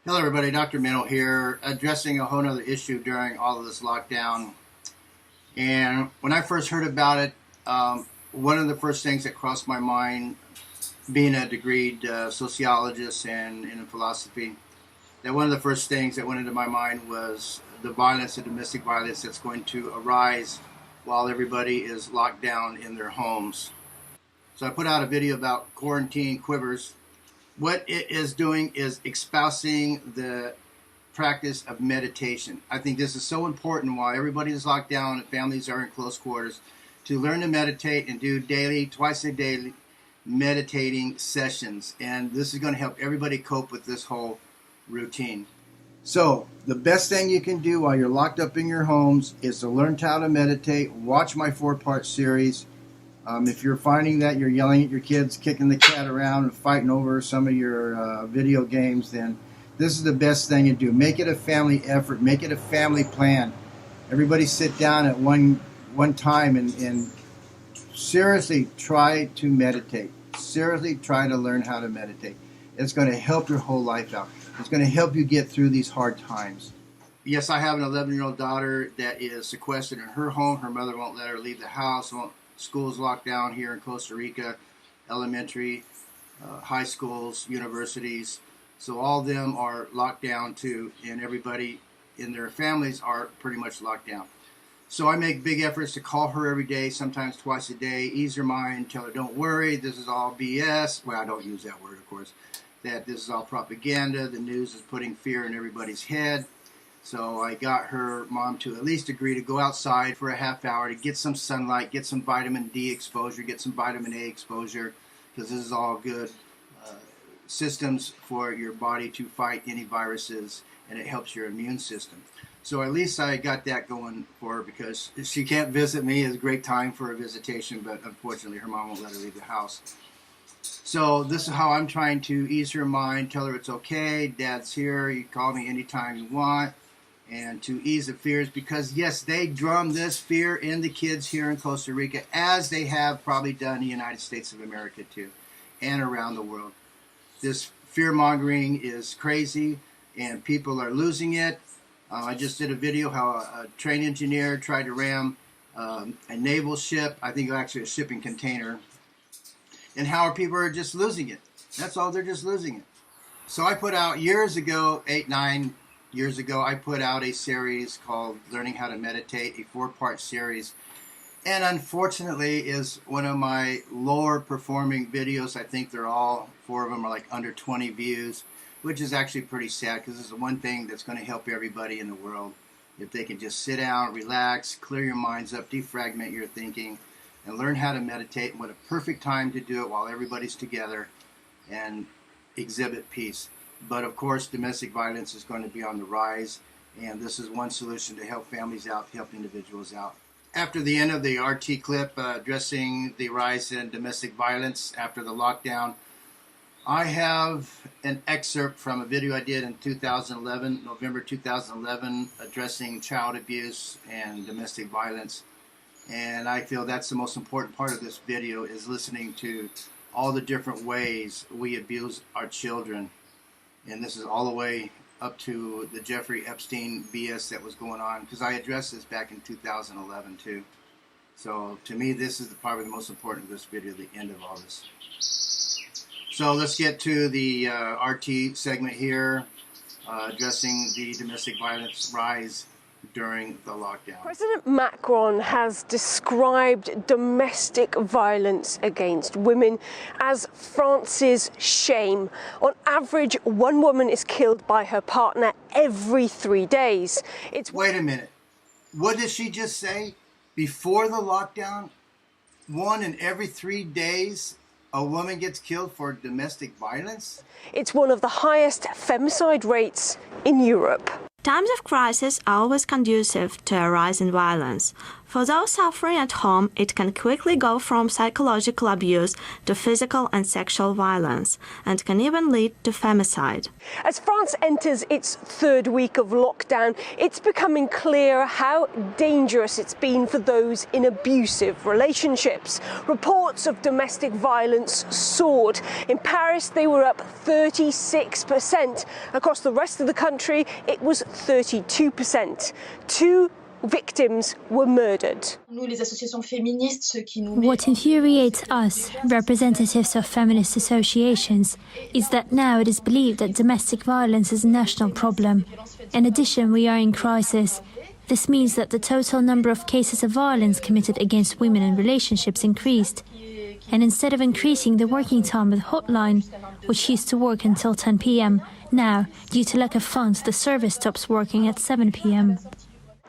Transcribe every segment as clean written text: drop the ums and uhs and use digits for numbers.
Hello everybody, Dr. Meno here, addressing a whole other issue during all of this lockdown. And when I first heard about it, one of the first things that crossed my mind, being a degreed sociologist and in philosophy, that one of the first things that went into my mind was the violence, the domestic violence that's going to arise while everybody is locked down in their homes. So I put out a video about quarantine Quivers. What it is doing is espousing the practice of meditation. I think this is so important while everybody is locked down and families are in close quarters, to learn to meditate and do daily, twice a day meditating sessions. And this is going to help everybody cope with this whole routine. So the best thing you can do while you're locked up in your homes is to learn how to meditate. Watch my 4-part series. If you're finding that you're yelling at your kids, kicking the cat around and fighting over some of your video games, then this is the best thing to do. Make it a family effort. Make it a family plan. Everybody sit down at one time and seriously try to meditate. Seriously try to learn how to meditate. It's going to help your whole life out. It's going to help you get through these hard times. Yes, I have an 11-year-old daughter that is sequestered in her home. Her mother won't let her leave the house. Schools locked down here in Costa Rica, elementary, high schools, universities. So all of them are locked down too, and everybody in their families are pretty much locked down. So I make big efforts to call her every day, sometimes twice a day, ease her mind, tell her don't worry, this is all BS. Well, I don't use that word, of course, that this is all propaganda. The news is putting fear in everybody's head. So I got her mom to at least agree to go outside for a half hour to get some sunlight, get some vitamin D exposure, get some vitamin A exposure, because this is all good systems for your body to fight any viruses, and it helps your immune system. So at least I got that going for her, because she can't visit me. It's a great time for a visitation, but unfortunately her mom won't let her leave the house. So this is how I'm trying to ease her mind, tell her it's okay, Dad's here, you call me anytime you want. And to ease the fears, because yes, they drum this fear in the kids here in Costa Rica, as they have probably done in the United States of America too, and around the world. This fear-mongering is crazy, and people are losing it. I just did a video how a train engineer tried to ram a naval ship, I think actually a shipping container, and how people are just losing it. That's all, they're just losing it. So I put out years ago, 8-9 years ago, I put out a series called Learning How to Meditate, a 4-part series. And unfortunately is one of my lower performing videos. I think they're all 4 of them are like under 20 views, which is actually pretty sad, because this is the one thing that's going to help everybody in the world. If they can just sit down, relax, clear your minds up, defragment your thinking, and learn how to meditate. And what a perfect time to do it while everybody's together and exhibit peace. But of course, domestic violence is going to be on the rise, and this is one solution to help families out, help individuals out. After the end of the RT clip addressing the rise in domestic violence after the lockdown, I have an excerpt from a video I did in 2011, November 2011, addressing child abuse and domestic violence. And I feel that's the most important part of this video, is listening to all the different ways we abuse our children. And this is all the way up to the Jeffrey Epstein BS that was going on, because I addressed this back in 2011 too. So to me, this is probably the most important of this video, the end of all this. So let's get to the RT segment here, addressing the domestic violence rise during the lockdown. President Macron has described domestic violence against women as France's shame. On average, one woman is killed by her partner every 3 days. Wait a minute. What did she just say? Before the lockdown, 1 in every 3 days a woman gets killed for domestic violence? It's one of the highest femicide rates in Europe. Times of crisis are always conducive to a rise in violence. For those suffering at home, it can quickly go from psychological abuse to physical and sexual violence, and can even lead to femicide. As France enters its third week of lockdown, it's becoming clear how dangerous it's been for those in abusive relationships. Reports of domestic violence soared. In Paris, they were up 36%. Across the rest of the country, it was 32%. Two victims were murdered. What infuriates us, representatives of feminist associations, is that now it is believed that domestic violence is a national problem. In addition, we are in crisis. This means that the total number of cases of violence committed against women in relationships increased. And instead of increasing the working time of the hotline, which used to work until 10 p.m., now, due to lack of funds, the service stops working at 7 p.m.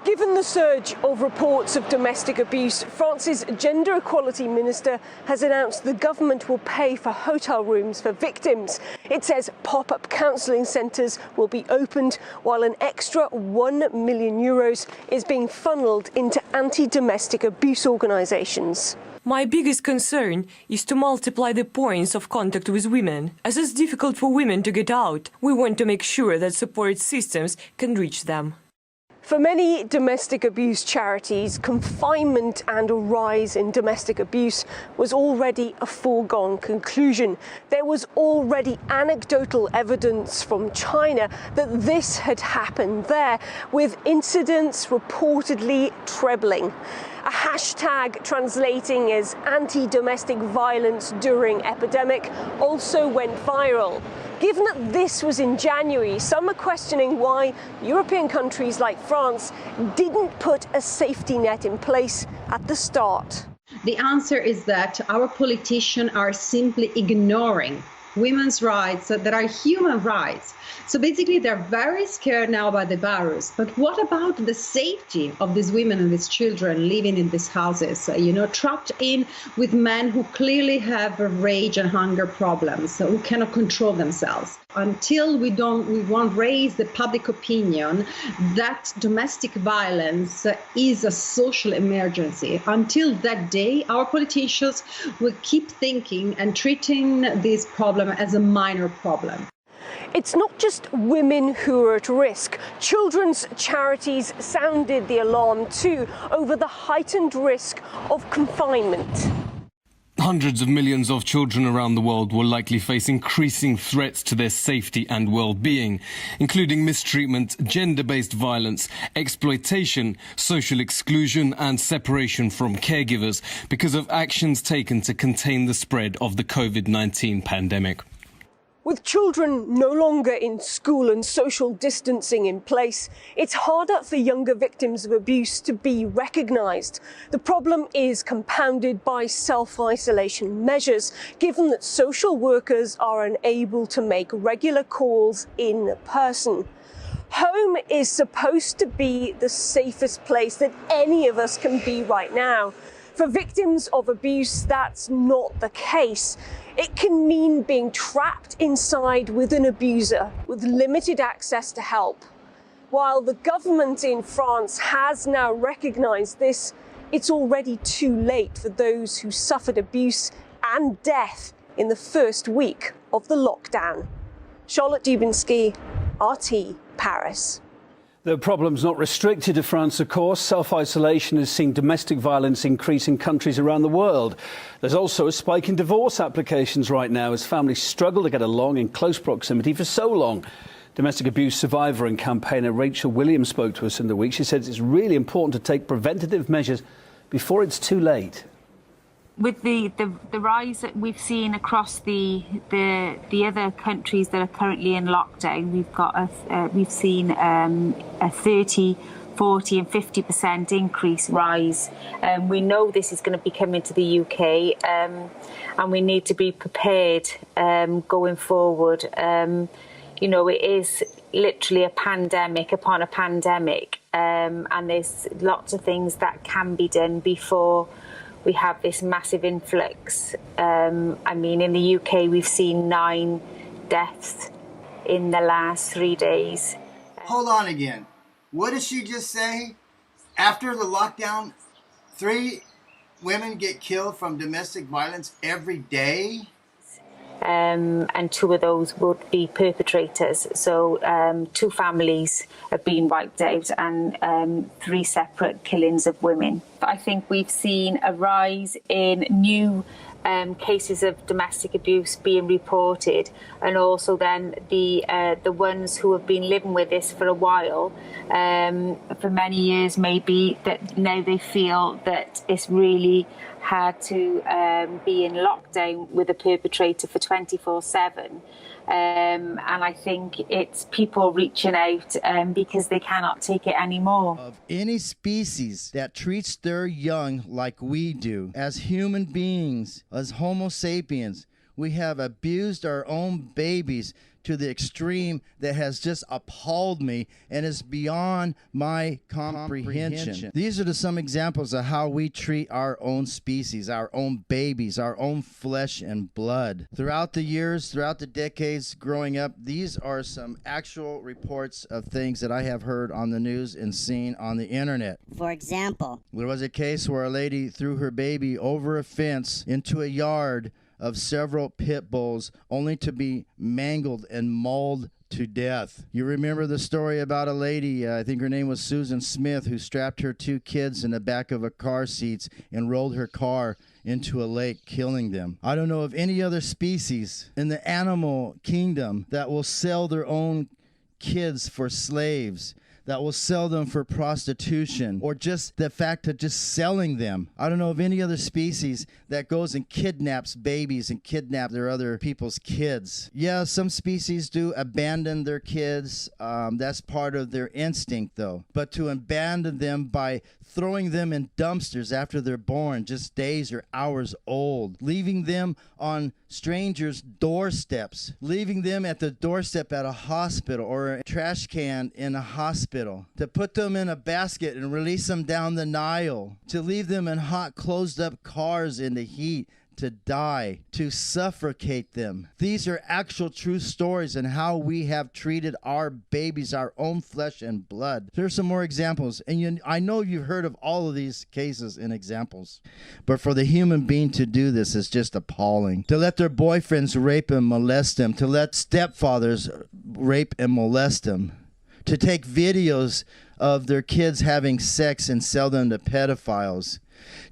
Given the surge of reports of domestic abuse, France's gender equality minister has announced the government will pay for hotel rooms for victims. It says pop-up counselling centres will be opened, while an extra €1 million is being funnelled into anti-domestic abuse organisations. My biggest concern is to multiply the points of contact with women. As it's difficult for women to get out, we want to make sure that support systems can reach them. For many domestic abuse charities, confinement and a rise in domestic abuse was already a foregone conclusion. There was already anecdotal evidence from China that this had happened there, with incidents reportedly trebling. A hashtag translating as anti-domestic violence during epidemic also went viral. Given that this was in January, some are questioning why European countries like France didn't put a safety net in place at the start. The answer is that our politicians are simply ignoring women's rights that are human rights. So basically, they're very scared now by the virus. But what about the safety of these women and these children living in these houses, trapped in with men who clearly have rage and hunger problems, who cannot control themselves? Until we won't raise the public opinion that domestic violence is a social emergency, until that day, our politicians will keep thinking and treating this problem as a minor problem. It's not just women who are at risk. Children's charities sounded the alarm too over the heightened risk of confinement. Hundreds of millions of children around the world will likely face increasing threats to their safety and well-being, including mistreatment, gender-based violence, exploitation, social exclusion and separation from caregivers because of actions taken to contain the spread of the COVID-19 pandemic. With children no longer in school and social distancing in place, it's harder for younger victims of abuse to be recognised. The problem is compounded by self-isolation measures, given that social workers are unable to make regular calls in person. Home is supposed to be the safest place that any of us can be right now. For victims of abuse, that's not the case. It can mean being trapped inside with an abuser with limited access to help. While the government in France has now recognised this, it's already too late for those who suffered abuse and death in the first week of the lockdown. Charlotte Dubinsky, RT, Paris. The problem's not restricted to France, of course. Self-isolation has seen domestic violence increase in countries around the world. There's also a spike in divorce applications right now as families struggle to get along in close proximity for so long. Domestic abuse survivor and campaigner Rachel Williams spoke to us in the week. She says it's really important to take preventative measures before it's too late. With the rise that we've seen across the other countries that are currently in lockdown, we've seen a 30, 40 and 50% increase rise. We know this is going to be coming to the UK, and we need to be prepared going forward. It is literally a pandemic upon a pandemic, and there's lots of things that can be done before we have this massive influx. In the UK, we've seen 9 deaths in the last 3 days. Hold on again. What did she just say? After the lockdown, 3 women get killed from domestic violence every day. And 2 of those would be perpetrators. So 2 families have been wiped out and 3 separate killings of women. I think we've seen a rise in new cases of domestic abuse being reported, and also then the ones who have been living with this for a while, for many years maybe, that now they feel that it's really hard to be in lockdown with a perpetrator for 24/7. And I think it's people reaching out because they cannot take it anymore. Of any species that treats their young like we do, as human beings, as Homo sapiens, we have abused our own babies to the extreme that has just appalled me and is beyond my comprehension. These are some examples of how we treat our own species, our own babies, our own flesh and blood. Throughout the years, throughout the decades growing up, these are some actual reports of things that I have heard on the news and seen on the internet. For example, there was a case where a lady threw her baby over a fence into a yard of several pit bulls, only to be mangled and mauled to death. You remember the story about a lady, I think her name was Susan Smith, who strapped her 2 kids in the back of a car seats and rolled her car into a lake, killing them. I don't know of any other species in the animal kingdom that will sell their own kids for slaves, that will sell them for prostitution, or just the fact of just selling them. I don't know of any other species that goes and kidnaps babies and kidnap their other people's kids. Yeah, some species do abandon their kids. That's part of their instinct, though. But to abandon them by throwing them in dumpsters after they're born, just days or hours old, leaving them on strangers' doorsteps, leaving them at the doorstep at a hospital or a trash can in a hospital, to put them in a basket and release them down the Nile, to leave them in hot, closed-up cars in the heat, to die, to suffocate them. These are actual true stories and how we have treated our babies, our own flesh and blood. There's some more examples, and I know you've heard of all of these cases and examples, but for the human being to do this is just appalling. To let their boyfriends rape and molest them, to let stepfathers rape and molest them, to take videos of their kids having sex and sell them to pedophiles,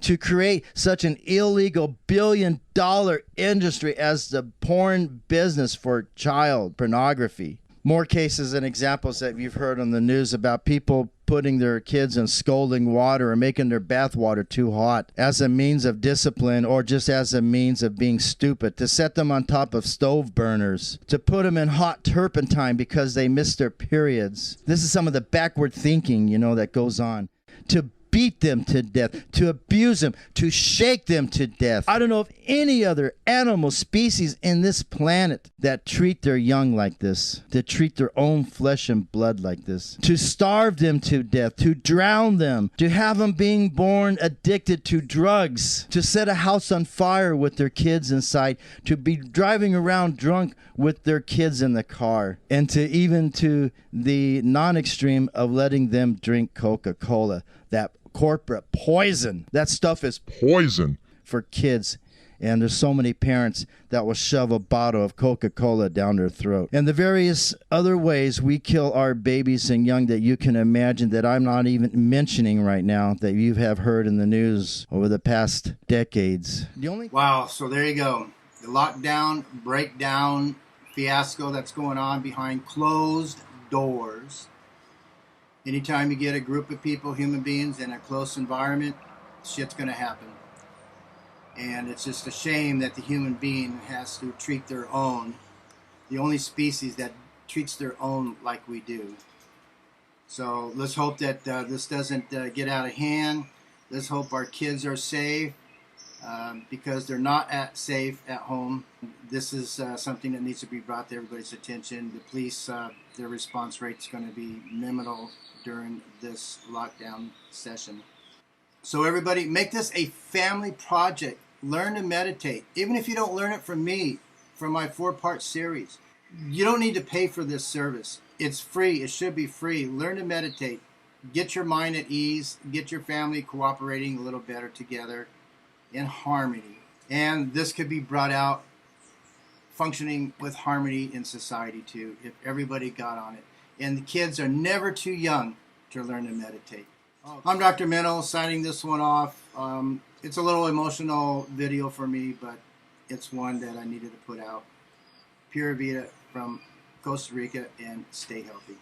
to create such an illegal billion-dollar industry as the porn business for child pornography. More cases and examples that you've heard on the news about people putting their kids in scalding water or making their bath water too hot as a means of discipline, or just as a means of being stupid, to set them on top of stove burners, to put them in hot turpentine because they missed their periods. This is some of the backward thinking, that goes on. To beat them to death, to abuse them, to shake them to death. I don't know of any other animal species in this planet that treat their young like this, that treat their own flesh and blood like this, to starve them to death, to drown them, to have them being born addicted to drugs, to set a house on fire with their kids inside, to be driving around drunk with their kids in the car, and to even to the non-extreme of letting them drink Coca-Cola, that corporate poison. That stuff is poison for kids. And there's so many parents that will shove a bottle of Coca-Cola down their throat. And the various other ways we kill our babies and young that you can imagine, that I'm not even mentioning right now, that you have heard in the news over the past decades. Wow, so there you go. The lockdown, breakdown, fiasco that's going on behind closed doors. Anytime you get a group of people, human beings, in a close environment, shit's going to happen. And it's just a shame that the human being has to treat their own, the only species that treats their own like we do. So let's hope that this doesn't get out of hand. Let's hope our kids are safe, because they're not safe at home. This is something that needs to be brought to everybody's attention. The police, their response rate is going to be minimal during this lockdown session. So everybody, make this a family project. Learn to meditate. Even if you don't learn it from me, from my 4-part series, you don't need to pay for this service. It's free. It should be free. Learn to meditate. get your mind at ease, get your family cooperating a little better together in harmony. And this could be brought out functioning with harmony in society too, if everybody got on it. And the kids are never too young to learn to meditate. I'm Dr. Meno, signing this one off. It's a little emotional video for me, but it's one that I needed to put out. Pura Vida from Costa Rica, and stay healthy.